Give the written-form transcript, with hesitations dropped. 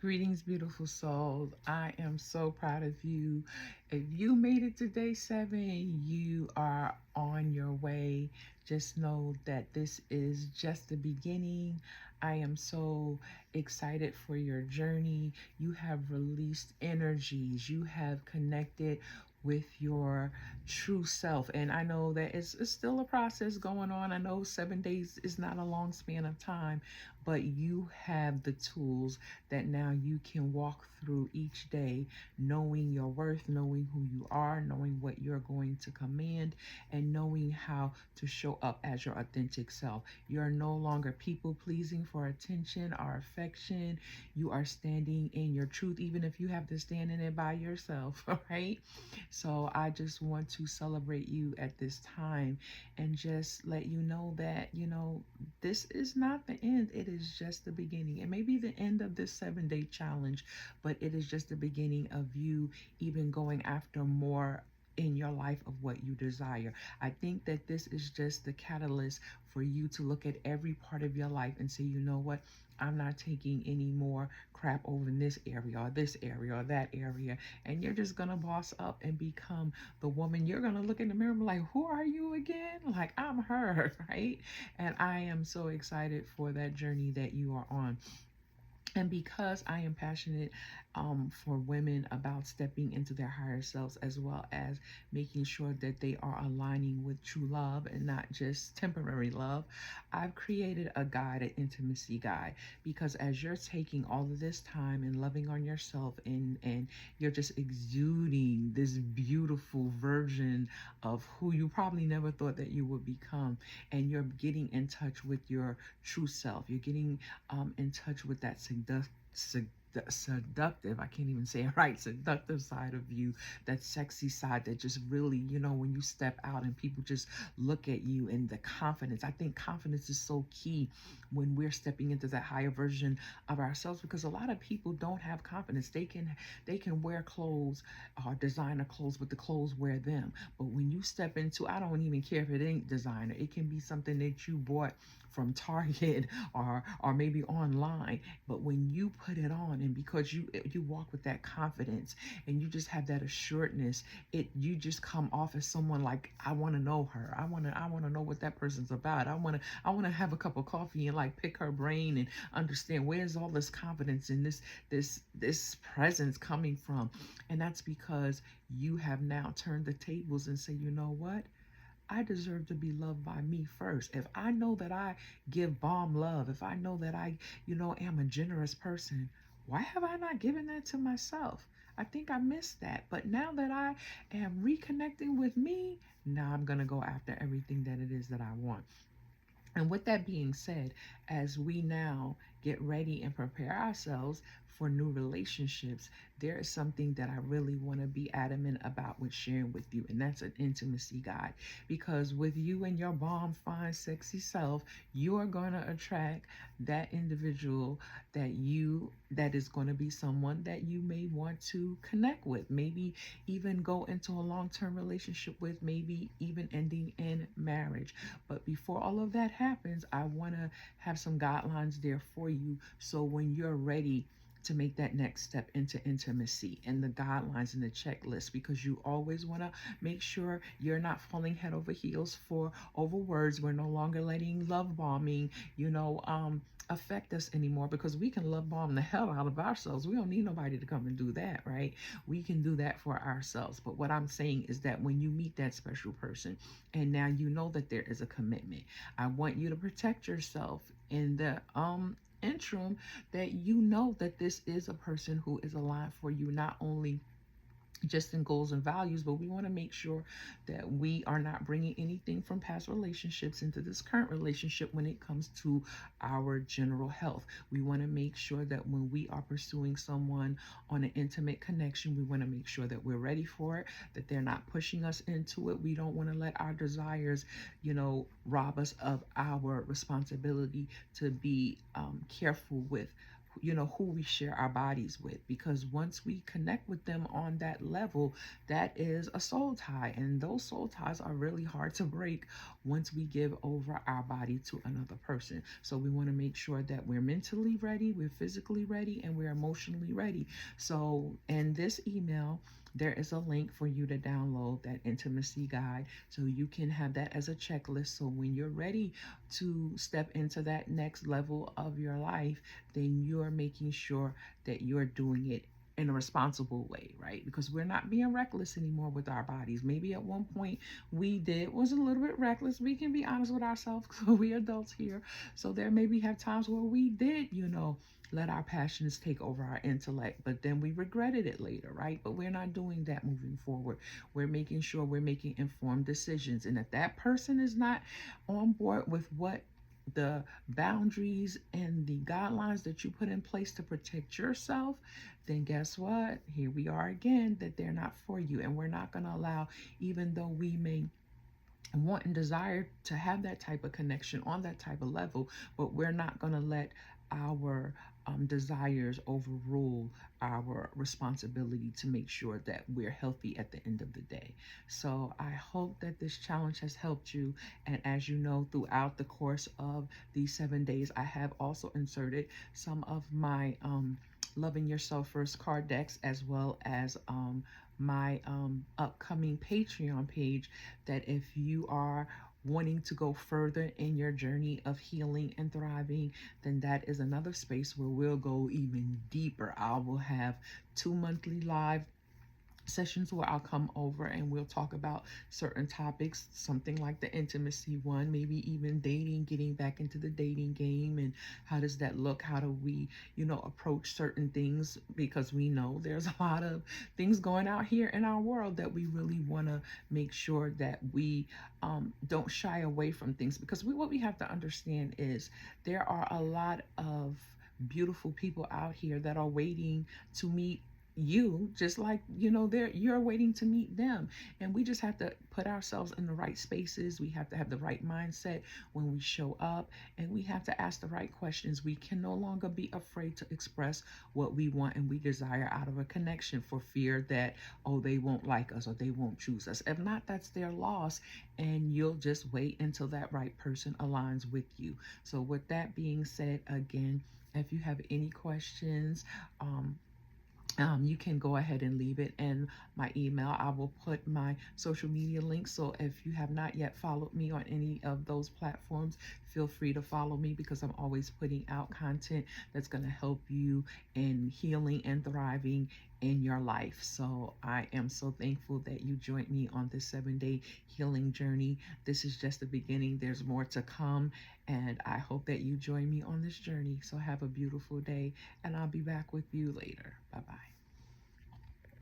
Greetings, beautiful souls. I am so proud of you. If you made it to day 7, you are on your way. Just know that this is just the beginning. I am so excited for your journey. You have released energies, you have connected with your true self. And I know that it's still a process going on. I know 7 days is not a long span of time, but you have the tools that now you can walk through each day knowing your worth, knowing who you are, knowing what you're going to command, and knowing how to show up as your authentic self. You're no longer people pleasing for attention or affection. You are standing in your truth, even if you have to stand in it by yourself, all right? So I just want to celebrate you at this time and just let you know that, this is not the end. It is just the beginning. It may be the end of this 7 day challenge, but it is just the beginning of you even going after more in your life of what you desire. I think that this is just the catalyst for you to look at every part of your life and say, you know what? I'm not taking any more crap over in this area or this area or that area. And you're just going to boss up and become the woman. You're going to look in the mirror and be like, who are you again? Like, I'm her, right? And I am so excited for that journey that you are on. And because I am passionate for women about stepping into their higher selves, as well as making sure that they are aligning with true love and not just temporary love, I've created a guide, an intimacy guide. Because as you're taking all of this time and loving on yourself, and you're just exuding this beautiful version of who you probably never thought that you would become, and you're getting in touch with your true self, you're getting in touch with that seductive, I can't even say it right, seductive side of you, that sexy side that just really, when you step out and people just look at you, and the confidence. I think confidence is so key when we're stepping into that higher version of ourselves, because a lot of people don't have confidence. They can wear clothes or designer clothes, but the clothes wear them. But when you step into, I don't even care if it ain't designer, it can be something that you bought from Target or maybe online. But when you put it on, and because you walk with that confidence and you just have that assuredness, you just come off as someone like, I want to know her. I want to know what that person's about. I want to have a cup of coffee and like pick her brain and understand where's all this confidence and this presence coming from. And that's because you have now turned the tables and say, you know what? I deserve to be loved by me first. If I know that I give bomb love, if I know that I, am a generous person, why have I not given that to myself? I think I missed that. But now that I am reconnecting with me, now I'm going to go after everything that it is that I want. And with that being said, as we now get ready and prepare ourselves for new relationships, there is something that I really want to be adamant about with sharing with you, and that's an intimacy guide. Because with you and your bomb, fine, sexy self, you are going to attract that individual that is going to be someone that you may want to connect with, maybe even go into a long-term relationship with, maybe even ending in marriage. But before all of that happens, I want to have some guidelines there for you, so when you're ready to make that next step into intimacy, and the guidelines and the checklist, because you always want to make sure you're not falling head over heels for over words. We're no longer letting love bombing, affect us anymore, because we can love bomb the hell out of ourselves. We don't need nobody to come and do that, right? We can do that for ourselves. But what I'm saying is that when you meet that special person, and now you know that there is a commitment, I want you to protect yourself in the interim, that you know that this is a person who is aligned for you, not only just in goals and values, but we want to make sure that we are not bringing anything from past relationships into this current relationship when it comes to our general health. We want to make sure that when we are pursuing someone on an intimate connection, we want to make sure that we're ready for it, that they're not pushing us into it. We don't want to let our desires, rob us of our responsibility to be careful with who we share our bodies with, because once we connect with them on that level, that is a soul tie, and those soul ties are really hard to break once we give over our body to another person. So we want to make sure that we're mentally ready, we're physically ready, and we're emotionally ready. So in this email, there is a link for you to download that intimacy guide, so you can have that as a checklist. So when you're ready to step into that next level of your life, then you're making sure that you're doing it in a responsible way, right? Because we're not being reckless anymore with our bodies. Maybe at one point we did was a little bit reckless. We can be honest with ourselves because we adults here. So there maybe have times where we did, let our passions take over our intellect, but then we regretted it later, right? But we're not doing that moving forward. We're making sure we're making informed decisions. And if that person is not on board with what the boundaries and the guidelines that you put in place to protect yourself, then guess what? Here we are again, that they're not for you. And we're not going to allow, even though we may want and desire to have that type of connection on that type of level, but we're not going to let our desires overrule our responsibility to make sure that we're healthy at the end of the day. So I hope that this challenge has helped you. And as you know, throughout the course of these 7 days, I have also inserted some of my Loving Yourself First card decks, as well as my upcoming Patreon page, that if you are wanting to go further in your journey of healing and thriving, then that is another space where we'll go even deeper. I will have 2 monthly live sessions where I'll come over and we'll talk about certain topics, something like the intimacy one, maybe even dating, getting back into the dating game, and how does that look? How do we, approach certain things? Because we know there's a lot of things going out here in our world that we really want to make sure that we don't shy away from things, because what we have to understand is there are a lot of beautiful people out here that are waiting to meet you, just like you're waiting to meet them. And we just have to put ourselves in the right spaces. We have to have the right mindset when we show up, and we have to ask the right questions. We can no longer be afraid to express what we want and we desire out of a connection, for fear that, oh, they won't like us or they won't choose us. If not, that's their loss, and you'll just wait until that right person aligns with you. So with that being said, again, if you have any questions, you can go ahead and leave it in my email. I will put my social media links. So if you have not yet followed me on any of those platforms, feel free to follow me, because I'm always putting out content that's going to help you in healing and thriving in your life. So I am so thankful that you joined me on this 7-day healing journey. This is just the beginning. There's more to come, and I hope that you join me on this journey. So have a beautiful day, and I'll be back with you later. Bye-bye.